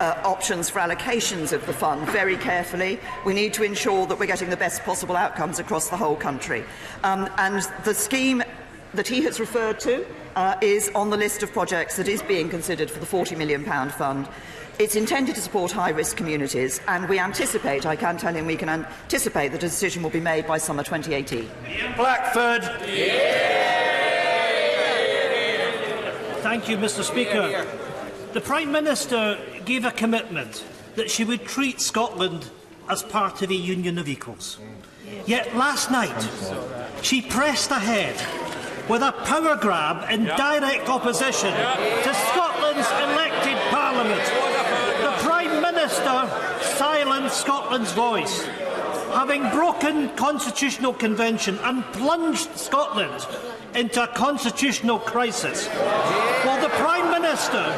options for allocations of the fund very carefully. We need to ensure that we're getting the best possible outcomes across the whole country. And the scheme that he has referred to is on the list of projects that is being considered for the £40 million fund. It's intended to support high-risk communities, and we anticipate, I can tell him we can anticipate that a decision will be made by summer 2018. Blackford. Thank you, Mr. Speaker. The Prime Minister gave a commitment that she would treat Scotland as part of a union of equals. Yet last night, she pressed ahead with a power grab in direct opposition to Scotland's elected Parliament. The Prime Minister silenced Scotland's voice, having broken constitutional convention and plunged Scotland into a constitutional crisis. Will the Prime Minister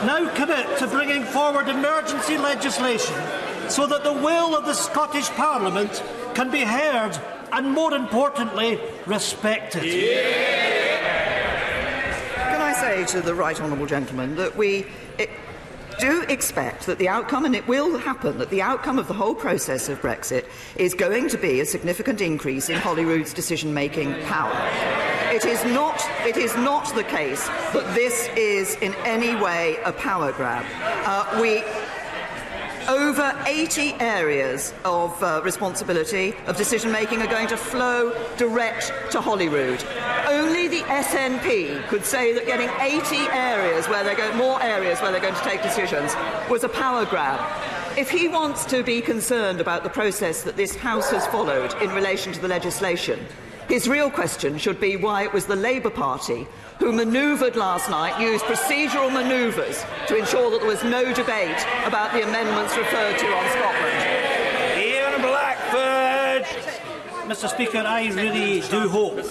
now commit to bringing forward emergency legislation so that the will of the Scottish Parliament can be heard and, more importantly, respected? Can I say to the right honourable gentleman that we do expect that the outcome, and it will happen, that the outcome of the whole process of Brexit is going to be a significant increase in Holyrood's decision-making power. It is not the case that this is in any way a power grab. Over 80 areas of responsibility of decision-making are going to flow direct to Holyrood. Only the SNP could say that getting 80 areas where more areas where they're going to take decisions was a power grab. If he wants to be concerned about the process that this House has followed in relation to the legislation, his real question should be why it was the Labour Party who manoeuvred last night, used procedural manoeuvres to ensure that there was no debate about the amendments referred to on Scotland. Ian Blackford. Mr. Speaker, I really do hope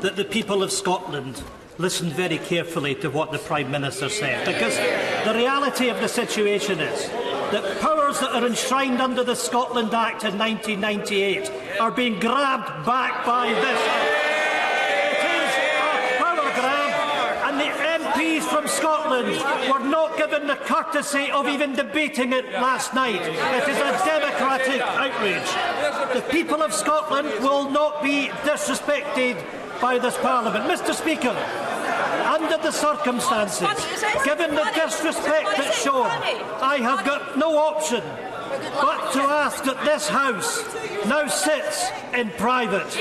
that the people of Scotland listen very carefully to what the Prime Minister said, because the reality of the situation is that powers that are enshrined under the Scotland Act in 1998 are being grabbed back by this. It is a power grab, and the MPs from Scotland were not given the courtesy of even debating it last night. It is a democratic outrage. The people of Scotland will not be disrespected by this Parliament. Mr. Speaker, under the circumstances, given the disrespect that's shown, I have got no option but to ask that this House now sits in private.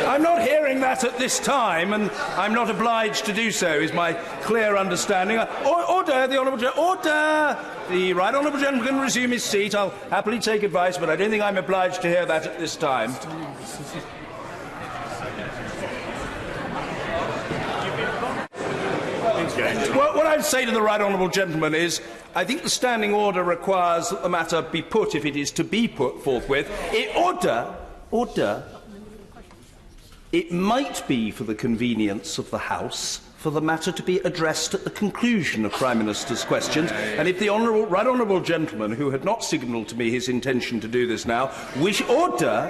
I'm not hearing that at this time, and I'm not obliged to do so, is my clear understanding. Order, the Honourable Gentleman. Order! The right honourable gentleman can resume his seat. I'll happily take advice, but I don't think I'm obliged to hear that at this time. Well, what I'd say to the right honourable gentleman is, I think the standing order requires that the matter be put, if it is to be put forthwith. Order. It might be for the convenience of the House for the matter to be addressed at the conclusion of Prime Minister's questions, and if the right honourable gentleman, who had not signalled to me his intention to do this now, order.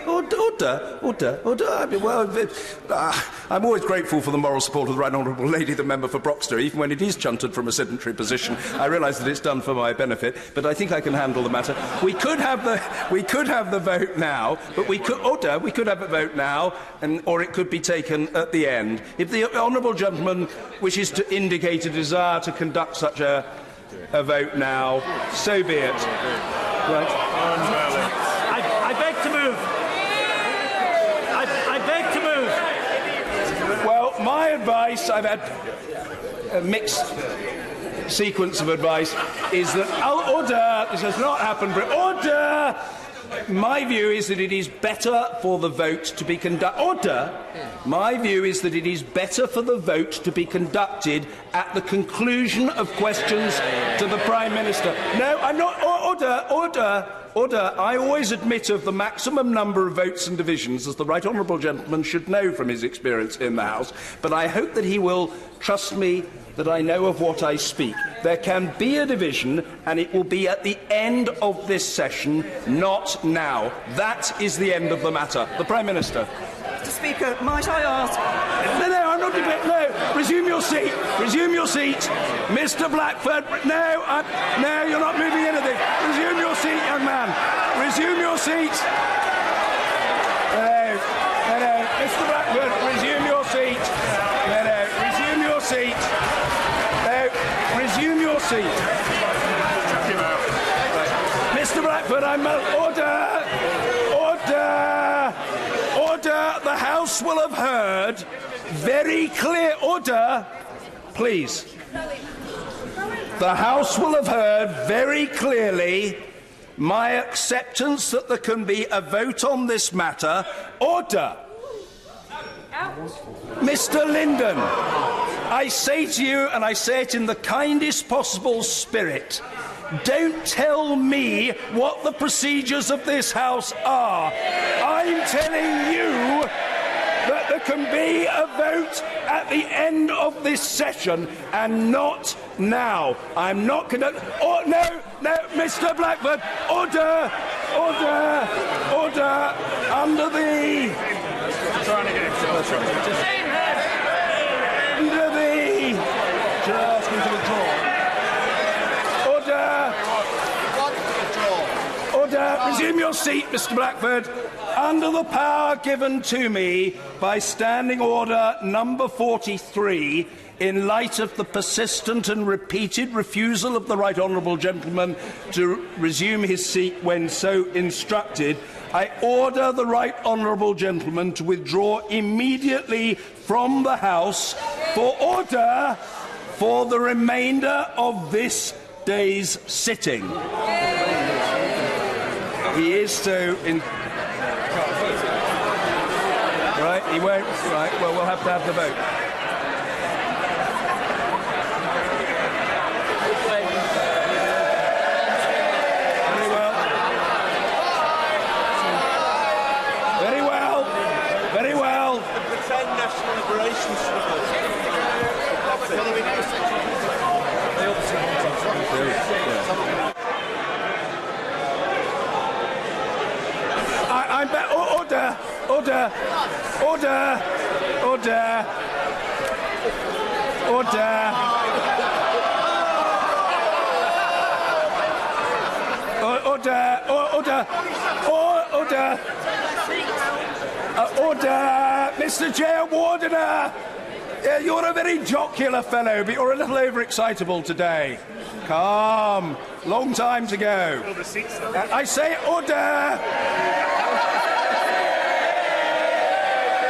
I'm always grateful for the moral support of the right honourable lady, the member for Broxter, even when it is chunted from a sedentary position. I realise that it's done for my benefit, but I think I can handle the matter. We could have the vote now, but we could have a vote now, or it could be taken at the end. If the honourable gentleman wishes to indicate a desire to conduct such a vote now, so be it. Right. I beg to move. I beg to move. Well, my advice, I've had a mixed sequence of advice, is that order. This has not happened, but order. My view is that it is better for the vote to be conducted. My view is that it is better for the vote to be conducted at the conclusion of questions to the Prime Minister. No, I'm not. Order. I always admit of the maximum number of votes and divisions, as the right honourable gentleman should know from his experience in the House. But I hope that he will trust me that I know of what I speak. There can be a division, and it will be at the end of this session, not now. That is the end of the matter. The Prime Minister. Mr. Speaker, might I ask... No, I'm not debating. No, resume your seat. Resume your seat. Mr. Blackford, no, you're not moving anything. Resume your seat, young man. Resume your seat. No, Mr. Blackford, resume your seat. No, resume your seat. No, resume your seat. Mr. Blackford, I'm... Order! The House will have heard very clear... Order, please. The House will have heard very clearly my acceptance that there can be a vote on this matter. Order! Mr. Linden, I say to you, and I say it in the kindest possible spirit, don't tell me what the procedures of this House are. I'm telling you that there can be a vote at the end of this session and not now. I'm not going to... Oh, no, Mr. Blackford, order, under the... Trying to get it. Under the... Just going to withdraw. Order! Resume your seat, Mr. Blackford. Under the power given to me by Standing Order number 43, in light of the persistent and repeated refusal of the right honourable gentleman to resume his seat when so instructed, I order the right honourable gentleman to withdraw immediately from the House for order for the remainder of this day's sitting. He is so in... Right, he won't... Right, well, we'll have to have the vote. Very well. The pretend national liberation struggle. I'm back. Order. Order, Mr. Chair, Wardener. You're a very jocular fellow, but you're a little overexcitable today. Calm. Long time to go. I say order.